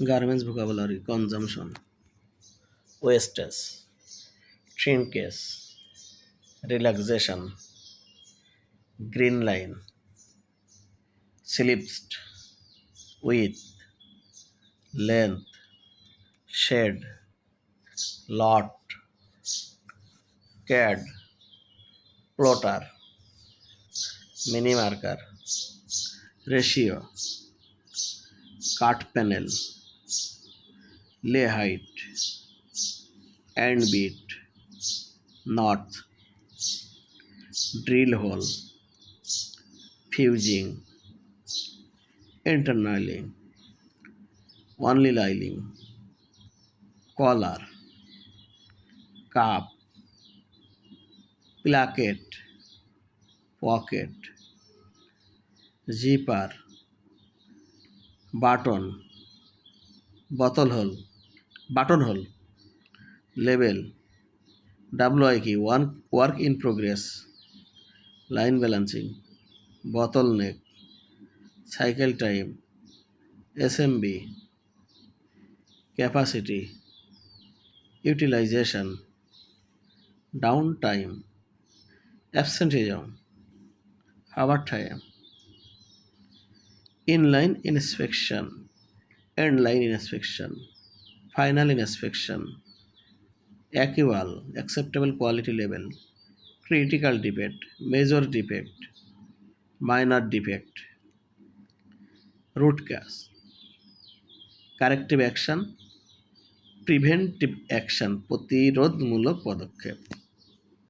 Garments vocabulary consumption, wastage, shrinkage, relaxation, green line, slipped, width, length, shade, lot, CAD, plotter, mini marker, ratio, cut panel, lay height, end beat, north, drill hole, fusing, internaling, only lining, collar, cup, placket, pocket, zipper, button, button hole, label, WIK, one work in progress, line balancing, bottleneck, cycle time, SMB, capacity, utilization, downtime, absenteeism, overtime, inline inspection, endline inspection, final inspection, equal, acceptable quality level, critical defect, major defect, minor defect, root cause, corrective action, preventive action প্রতিরোধমূলক পদক্ষেপ।